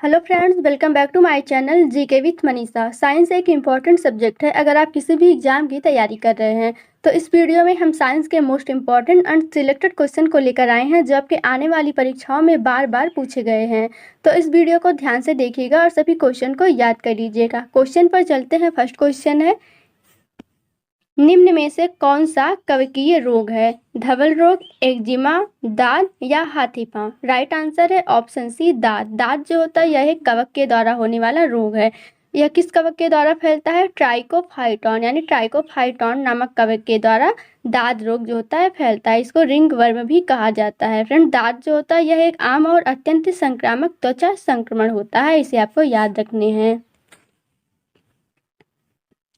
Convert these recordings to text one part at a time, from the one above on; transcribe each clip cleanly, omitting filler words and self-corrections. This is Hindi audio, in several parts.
Hello friends, welcome back to my channel GK with Manisha. Science एक इम्पॉर्टेंट सब्जेक्ट है। अगर आप किसी भी एग्जाम की तैयारी कर रहे हैं तो इस वीडियो में हम साइंस के most important and selected question को लेकर आए हैं जो आपके आने वाली परीक्षाओं में बार बार पूछे गए हैं। तो इस वीडियो को ध्यान से देखिएगा और सभी क्वेश्चन को याद कर लीजिएगा। क्वेश्चन पर चलते हैं। फर्स्ट क्वेश्चन है, निम्न में से कौन सा कवकीय रोग है? धवल रोग, एक्जिमा, दाद या हाथी पांव? राइट आंसर है ऑप्शन सी, दाद। दाद जो होता है यह एक कवक के द्वारा होने वाला रोग है। यह किस कवक के द्वारा फैलता है? ट्राइकोफाइटॉन यानी ट्राइकोफाइटॉन नामक कवक के द्वारा दाद रोग जो होता है फैलता है। इसको रिंग वर्म भी कहा जाता है। फ्रेंड, दाद जो होता है यह एक आम और अत्यंत संक्रामक त्वचा संक्रमण होता है। इसे आपको याद रखने हैं।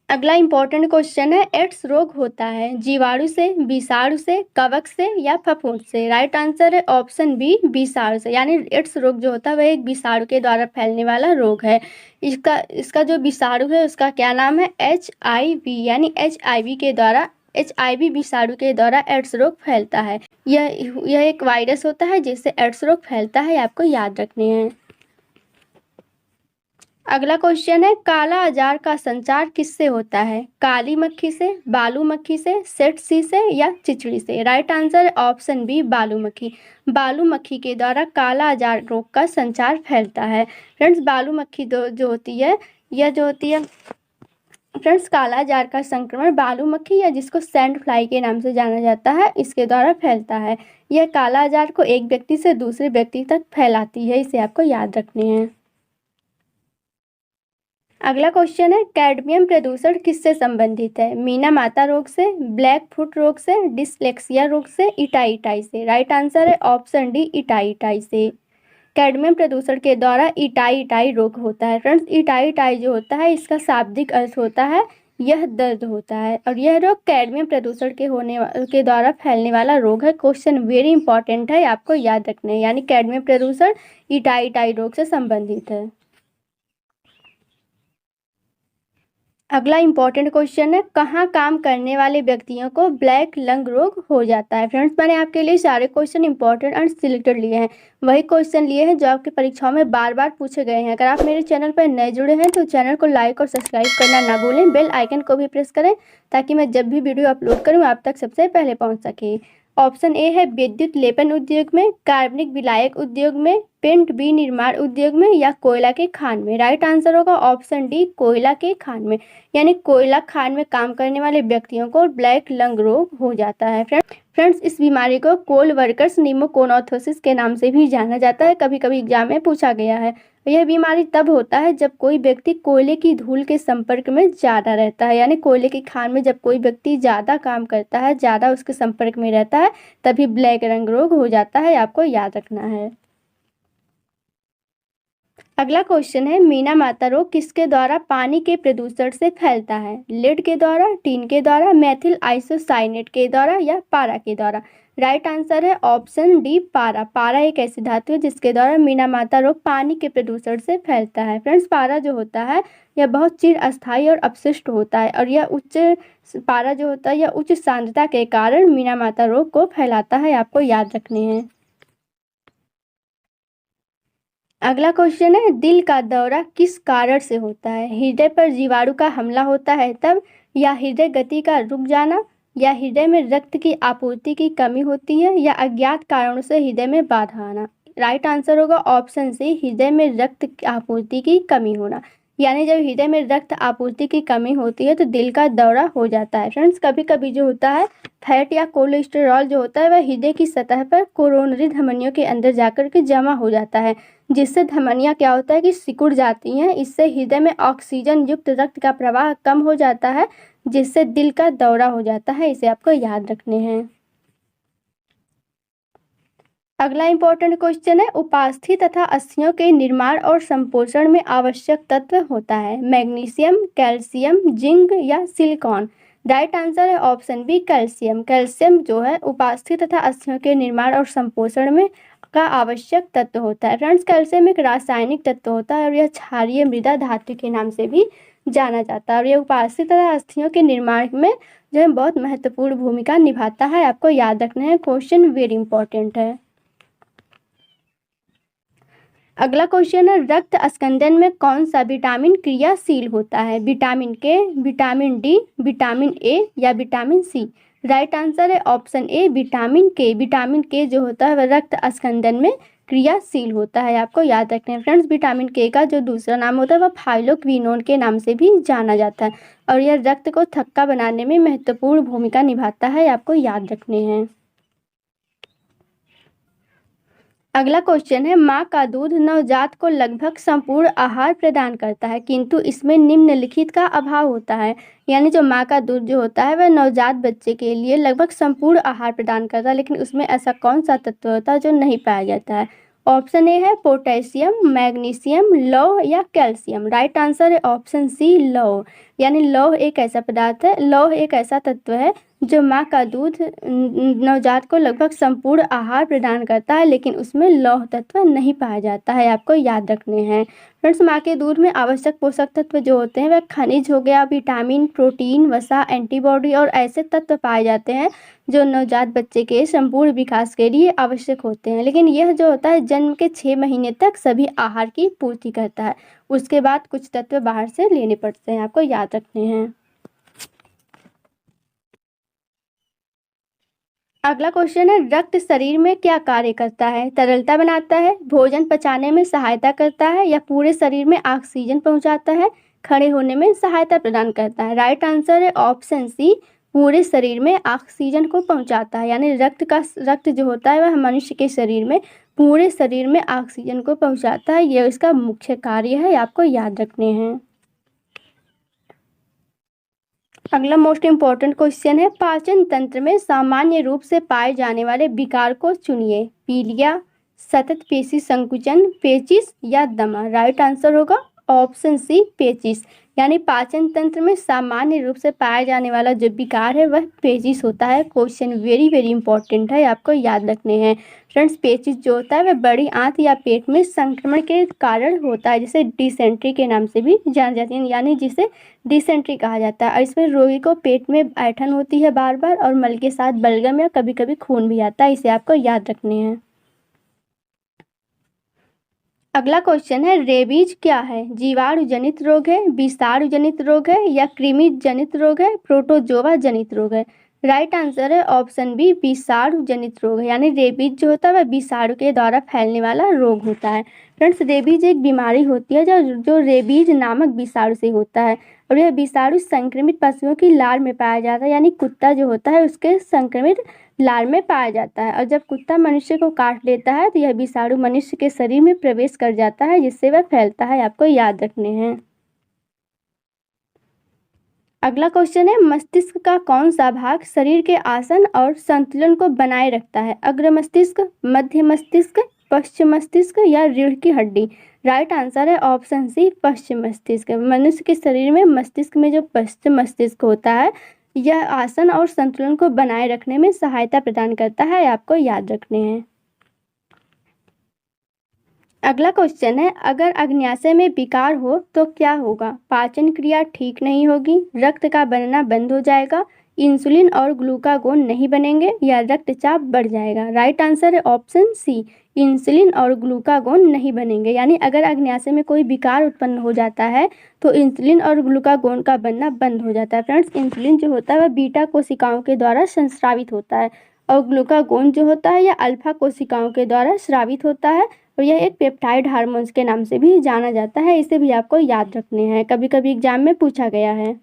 अगला इंपॉर्टेंट क्वेश्चन है, एड्स रोग होता है जीवाणु से, विषाणु से, कवक से या फफूंद से? राइट आंसर है ऑप्शन बी, विषाणु से। यानी एड्स रोग जो होता है वह एक विषाणु के द्वारा फैलने वाला रोग है। इसका जो विषाणु है उसका क्या नाम है? HIV। यानी HIV के द्वारा, HIV विषाणु के द्वारा एड्स रोग फैलता है। यह एक वायरस होता है जिससे एड्स रोग फैलता है, आपको याद रखने हैं। अगला क्वेश्चन है, काला अजार का संचार किससे होता है? काली मक्खी से, बालू मक्खी से, सेटसी से या चिचड़ी से? राइट आंसर है ऑप्शन बी, बालू मक्खी। बालू मक्खी के द्वारा काला अजार रोग का संचार फैलता है। फ्रेंड्स, बालू मक्खी जो होती है, यह जो होती है फ्रेंड्स, काला अजार का संक्रमण बालू मक्खी या जिसको सैंड फ्लाई के नाम से जाना जाता है इसके द्वारा फैलता है। यह काला अजार को एक व्यक्ति से दूसरे व्यक्ति तक फैलाती है। इसे आपको याद रखने हैं। अगला क्वेश्चन है, कैडमियम प्रदूषण किससे संबंधित है? मीना माता रोग से, ब्लैक फुट रोग से, डिसलेक्सिया रोग से, इटाई इटाई से? राइट आंसर है ऑप्शन डी, इटाई इटाई से। कैडमियम प्रदूषण के द्वारा इटाई इटाई रोग होता है। फ्रेंड्स, इटाई इटाई जो होता है इसका शाब्दिक अर्थ होता है यह दर्द होता है और यह रोग कैडमियम प्रदूषण के द्वारा फैलने वाला रोग है। क्वेश्चन वेरी इंपॉर्टेंट है, आपको याद रखना है। यानी कैडमियम प्रदूषण इटाई इटाई रोग से संबंधित है। अगला इंपॉर्टेंट क्वेश्चन है, कहाँ काम करने वाले व्यक्तियों को ब्लैक लंग रोग हो जाता है? फ्रेंड्स, मैंने आपके लिए सारे क्वेश्चन इंपॉर्टेंट एंड सिलेक्टेड लिए हैं। वही क्वेश्चन लिए हैं जो आपकी परीक्षाओं में बार बार पूछे गए हैं। अगर आप मेरे चैनल पर नए जुड़े हैं तो चैनल को लाइक और सब्सक्राइब करना ना भूलें। बेल आइकन को भी प्रेस करें ताकि मैं जब भी वीडियो अपलोड करूँ आप तक सबसे पहले पहुँच सके। ऑप्शन ए है विद्युत लेपन उद्योग में, कार्बनिक विलायक उद्योग में, पेंट विनिर्माण उद्योग में या कोयला के खान में? राइट आंसर होगा ऑप्शन डी, कोयला के खान में। यानी कोयला खान में काम करने वाले व्यक्तियों को ब्लैक लंग रोग हो जाता है। फ्रेंड्स, इस बीमारी को कोल वर्कर्स निमोकोनार्थोसिस के नाम से भी जाना जाता है। कभी कभी एग्जाम में पूछा गया है। यह बीमारी तब होता है जब कोई व्यक्ति कोयले की धूल के संपर्क में ज़्यादा रहता है। यानी कोयले की खान में जब कोई व्यक्ति ज़्यादा काम करता है, ज़्यादा उसके संपर्क में रहता है, तभी ब्लैक रंग रोग हो जाता है। आपको याद रखना है। अगला क्वेश्चन है, मीना माता रोग किसके द्वारा पानी के प्रदूषण से फैलता है? लेड के द्वारा, टीन के द्वारा, मेथिल आइसोसाइनेट के द्वारा या पारा के द्वारा? राइट आंसर है ऑप्शन डी, पारा। पारा एक ऐसी धातु है जिसके द्वारा मीना माता रोग पानी के प्रदूषण से फैलता है। फ्रेंड्स, पारा जो होता है यह बहुत चिर अस्थायी और अपशिष्ट होता है और यह पारा जो होता है यह उच्च सांद्रता के कारण मीना माता रोग को फैलाता है। आपको याद रखने हैं। अगला क्वेश्चन है, दिल का दौरा किस कारण से होता है? हृदय पर जीवाणु का हमला होता है तब, या हृदय गति का रुक जाना, या हृदय में रक्त की आपूर्ति की कमी होती है, या अज्ञात कारणों से हृदय में बाधा आना? राइट आंसर होगा ऑप्शन सी, हृदय में रक्त की आपूर्ति की कमी होना। यानी जब हृदय में रक्त आपूर्ति की कमी होती है तो दिल का दौरा हो जाता है। फ्रेंड्स, कभी कभी जो होता है फैट या कोलेस्टेरॉल जो होता है वह हृदय की सतह पर कोरोनरी धमनियों के अंदर जाकर के जमा हो जाता है, जिससे धमनियाँ क्या होता है कि सिकुड़ जाती हैं। इससे हृदय में ऑक्सीजन युक्त रक्त का प्रवाह कम हो जाता है, जिससे दिल का दौरा हो जाता है। इसे आपको याद रखने हैं। अगला इंपॉर्टेंट क्वेश्चन है, उपास्थि तथा अस्थियों के निर्माण और संपोषण में आवश्यक तत्व होता है? मैग्नीशियम, कैल्शियम, जिंक या सिलिकॉन? राइट आंसर है ऑप्शन बी, कैल्शियम। कैल्शियम जो है उपास्थि तथा अस्थियों के निर्माण और संपोषण में का आवश्यक तत्व होता है। फ्रेंड्स, कैल्शियम एक रासायनिक तत्व होता है और यह क्षारीय मृदा धातु के नाम से भी जाना जाता है और यह उपास्थि तथा अस्थियों के निर्माण में जो है बहुत महत्वपूर्ण भूमिका निभाता है। आपको याद रखना है। क्वेश्चन वेरी इंपॉर्टेंट है। अगला क्वेश्चन है रक्त स्कंदन में कौन सा विटामिन क्रियाशील होता है? विटामिन के, विटामिन डी, विटामिन ए या विटामिन सी? राइट आंसर है ऑप्शन ए विटामिन के। विटामिन के जो होता है वह रक्त स्कंदन में क्रियाशील होता है, आपको याद रखना है फ्रेंड्स। विटामिन के का जो दूसरा नाम होता है वह थाइरोक्विनोन के नाम से भी जाना जाता है और यह रक्त को थक्का बनाने में महत्वपूर्ण भूमिका निभाता है, आपको याद रखने हैं। अगला क्वेश्चन है माँ का दूध नवजात को लगभग संपूर्ण आहार प्रदान करता है किंतु इसमें निम्नलिखित का अभाव होता है। यानी जो माँ का दूध जो होता है वह नवजात बच्चे के लिए लगभग संपूर्ण आहार प्रदान करता है, लेकिन उसमें ऐसा कौन सा तत्व होता है जो नहीं पाया जाता है? ऑप्शन ए है पोटेशियम, मैग्नीशियम, लौह या कैल्शियम। राइट आंसर है ऑप्शन सी लौह। यानी लौह एक ऐसा पदार्थ है, लौह एक ऐसा तत्व है जो माँ का दूध नवजात को लगभग संपूर्ण आहार प्रदान करता है, लेकिन उसमें लौह तत्व नहीं पाया जाता है, आपको याद रखने हैं फ्रेंड्स। माँ के दूध में आवश्यक पोषक तत्व जो होते हैं वह खनिज हो गया, विटामिन, प्रोटीन, वसा, एंटीबॉडी और ऐसे तत्व पाए जाते हैं जो नवजात बच्चे के संपूर्ण विकास के लिए आवश्यक होते हैं। लेकिन यह जो होता है जन्म के 6 महीने तक सभी आहार की पूर्ति करता है, उसके बाद कुछ तत्व बाहर से लेने पड़ते हैं, आपको याद रखने हैं। अगला क्वेश्चन है रक्त शरीर में क्या कार्य करता है? तरलता बनाता है, भोजन पचाने में सहायता करता है या पूरे शरीर में ऑक्सीजन पहुंचाता है, खड़े होने में सहायता प्रदान करता है? राइट आंसर है ऑप्शन सी पूरे शरीर में ऑक्सीजन को पहुंचाता है। यानी रक्त जो होता है वह मनुष्य के शरीर में पूरे शरीर में ऑक्सीजन को पहुंचाता है, यह इसका मुख्य कार्य है, आपको याद रखने हैं। अगला मोस्ट इम्पॉर्टेंट क्वेश्चन है पाचन तंत्र में सामान्य रूप से पाए जाने वाले विकार को चुनिए। पीलिया, सतत पेशी संकुचन, पेचिश या दमा? राइट आंसर होगा ऑप्शन सी पेचिश। यानी पाचन तंत्र में सामान्य रूप से पाया जाने वाला जो विकार है वह पेचिश होता है। क्वेश्चन वेरी वेरी इंपॉर्टेंट है, आपको याद रखने हैं फ्रेंड्स। पेचिश जो होता है वह बड़ी आंत या पेट में संक्रमण के कारण होता है, जिसे डिसेंट्री के नाम से भी जानी जाती है, यानी जिसे डिसेंट्री कहा जाता है। और इसमें रोगी को पेट में ऐंठन होती है बार बार और मल के साथ बलगम या कभी कभी खून भी आता है, इसे आपको याद रखने हैं। अगला क्वेश्चन है रेबीज क्या है? जीवाणु जनित रोग है, विषाणु जनित रोग है या कृमि जनित रोग है, प्रोटोजोआ जनित रोग है? राइट आंसर है ऑप्शन बी विषाणु जनित रोग है। यानी रेबीज जो होता है वह विषाणु के द्वारा फैलने वाला रोग होता है फ्रेंड्स। रेबीज एक बीमारी होती है जो रेबीज नामक विषाणु से होता है और यह विषाणु संक्रमित पशुओं की लार में पाया जाता है। यानी कुत्ता जो होता है उसके संक्रमित लार में पाया जाता है और जब कुत्ता मनुष्य को काट लेता है तो यह विषाणु मनुष्य के शरीर में प्रवेश कर जाता है, जिससे वह फैलता है, आपको याद रखने हैं। अगला क्वेश्चन है मस्तिष्क का कौन सा भाग शरीर के आसन और संतुलन को बनाए रखता है? अग्र मस्तिष्क, मध्य मस्तिष्क, पश्चिम मस्तिष्क या रीढ़ की हड्डी? राइट आंसर है ऑप्शन सी पश्चिम मस्तिष्क। मनुष्य के शरीर में मस्तिष्क में जो पश्चिम मस्तिष्क होता है यह आसन और संतुलन को बनाए रखने में सहायता प्रदान करता है, आपको याद रखने हैं। अगला क्वेश्चन है अगर अग्न्याशय में विकार हो तो क्या होगा? पाचन क्रिया ठीक नहीं होगी, रक्त का बनना बंद हो जाएगा, इंसुलिन और ग्लूकागोन नहीं बनेंगे या रक्तचाप बढ़ जाएगा? राइट आंसर है ऑप्शन सी इंसुलिन और ग्लूकागोन नहीं बनेंगे। यानी अगर अग्न्याशय में कोई विकार उत्पन्न हो जाता है तो इंसुलिन और ग्लूकागोन का बनना बंद हो जाता है फ्रेंड्स। इंसुलिन जो होता है वह बीटा कोशिकाओं के द्वारा संस्रावित होता है और ग्लूकागोन जो होता है यह अल्फा कोशिकाओं के द्वारा स्रावित होता है और यह एक पेप्टाइड हार्मोन्स के नाम से भी जाना जाता है, इसे भी आपको याद रखने हैं, कभी कभी एग्जाम में पूछा गया है।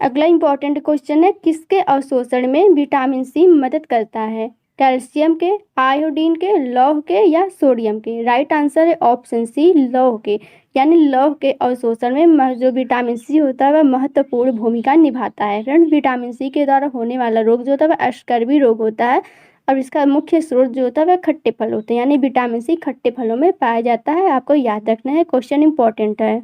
अगला इंपॉर्टेंट क्वेश्चन है किसके अवशोषण में विटामिन सी मदद करता है? कैल्शियम के, आयोडीन के, लौह के या सोडियम के? राइट आंसर है ऑप्शन सी लौह के। यानी लौह के अवशोषण में जो विटामिन सी होता है वह महत्वपूर्ण भूमिका निभाता है फ्रेंड्स। विटामिन सी के द्वारा होने वाला रोग जो होता है वह अस्कर्वी रोग होता है और इसका मुख्य स्रोत जो होता है वह खट्टे फल होते हैं। यानी विटामिन सी खट्टे फलों में पाया जाता है, आपको याद रखना है, क्वेश्चन इंपॉर्टेंट है।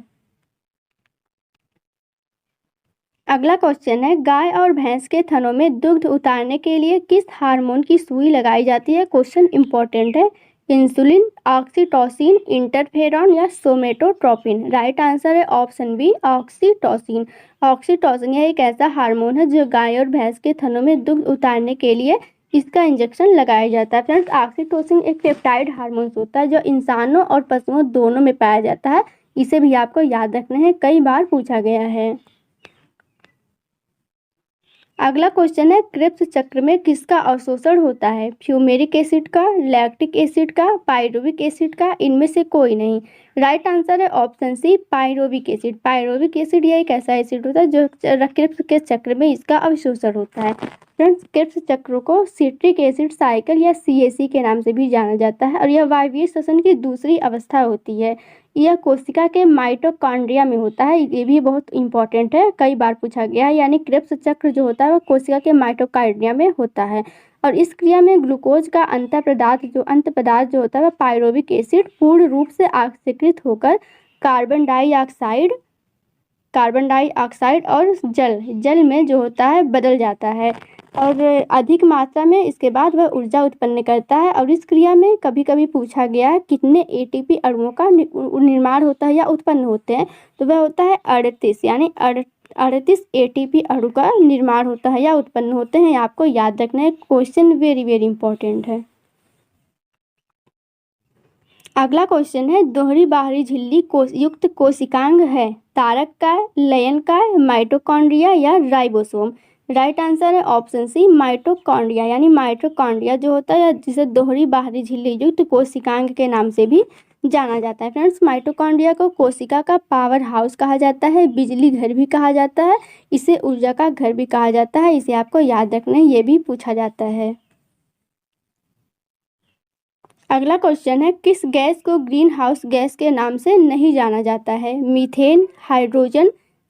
अगला क्वेश्चन है गाय और भैंस के थनों में दुग्ध उतारने के लिए किस हार्मोन की सुई लगाई जाती है? क्वेश्चन इंपॉर्टेंट है। इंसुलिन, ऑक्सीटोसिन, इंटरफेरॉन या सोमेटोट्रोपिन? राइट आंसर है ऑप्शन बी ऑक्सीटोसिन। ऑक्सीटोसिन यह एक ऐसा हार्मोन है जो गाय और भैंस के थनों में दुग्ध उतारने के लिए इसका इंजेक्शन लगाया जाता है। फ्रेंड्स, ऑक्सीटोसिन एक पेप्टाइड हार्मोन होता है जो इंसानों और पशुओं दोनों में पाया जाता है। इसे भी आपको याद रखना है, कई बार पूछा गया है। अगला क्वेश्चन है, क्रिप्स चक्र में किसका अवशोषण होता है? फ्यूमेरिक एसिड का, लैक्टिक एसिड का, पायरुविक एसिड का, इनमें से कोई नहीं। राइट आंसर है option C, pyruvic acid. Pyruvic acid यह एक ऐसा एसिड होता है जो क्रिप्स के चक्र में इसका अवशोषण होता है। फ्रेंड्स, क्रिप्स चक्र को सिट्रिक एसिड साइकिल या CAC के नाम से भी जाना जाता है और यह वायवीय श्वसन की दूसरी अवस्था होती है। यह कोशिका के माइटोकॉन्ड्रिया में होता है। ये भी बहुत इंपॉर्टेंट है, कई बार पूछा गया है। यानी क्रिप्स चक्र जो होता है वह कोशिका के माइटोकॉन्ड्रिया में होता है और इस क्रिया में ग्लूकोज का अंत पदार्थ जो होता है वह पायरुविक एसिड पूर्ण रूप से ऑक्सीकृत होकर कार्बन डाइऑक्साइड और जल में जो होता है बदल जाता है और अधिक मात्रा में इसके बाद वह ऊर्जा उत्पन्न करता है। और इस क्रिया में कभी कभी पूछा गया है कितने ATP अणुओं का निर्माण होता है या उत्पन्न होते हैं, तो वह होता है 38, यानी 38 ATP अणु का निर्माण होता है या उत्पन्न होते हैं। आपको याद रखना है, क्वेश्चन वेरी वेरी इंपॉर्टेंट है। अगला क्वेश्चन है, दोहरी बाहरी झिल्ली युक्त कोशिकांग है? तारक का, लयन का, माइटोकॉन्ड्रिया या राइबोसोम? राइट आंसर है ऑप्शन सी, माइटोकॉन्ड्रिया। यानी माइटोकॉन्ड्रिया जो होता है जिसे दोहरी बाहरी झिल्ली युक्त कोशिकांग के नाम से भी जाना जाता है। फ्रेंड्स, माइटोकॉन्ड्रिया को कोशिका का पावर हाउस कहा जाता है, बिजली घर भी कहा जाता है, इसे ऊर्जा का घर भी कहा जाता है। इसे आपको याद रखना है, ये भी पूछा जाता है। अगला क्वेश्चन है, किस गैस को ग्रीन हाउस गैस के नाम से नहीं जाना जाता है? मीथेन, हाइड्रोजन,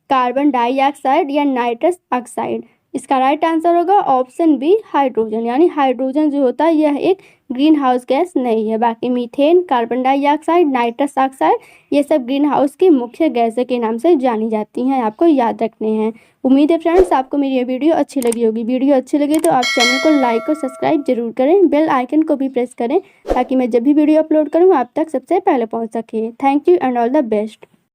कार्बन डाइऑक्साइड या नाइट्रस ऑक्साइड? इसका राइट आंसर होगा ऑप्शन बी, हाइड्रोजन। यानी हाइड्रोजन जो होता है यह एक ग्रीन हाउस गैस नहीं है। बाकी methane, carbon dioxide, nitrous oxide ये सब ग्रीन हाउस की मुख्य गैसों के नाम से जानी जाती हैं, आपको याद रखने हैं। उम्मीद है फ्रेंड्स आपको मेरी ये वीडियो अच्छी लगी होगी। वीडियो अच्छी लगी तो आप चैनल को लाइक और सब्सक्राइब जरूर करें, बेल आइकन को भी प्रेस करें ताकि मैं जब भी वीडियो अपलोड करूँ आप तक सबसे पहले पहुँच सके। Thank you and all the best.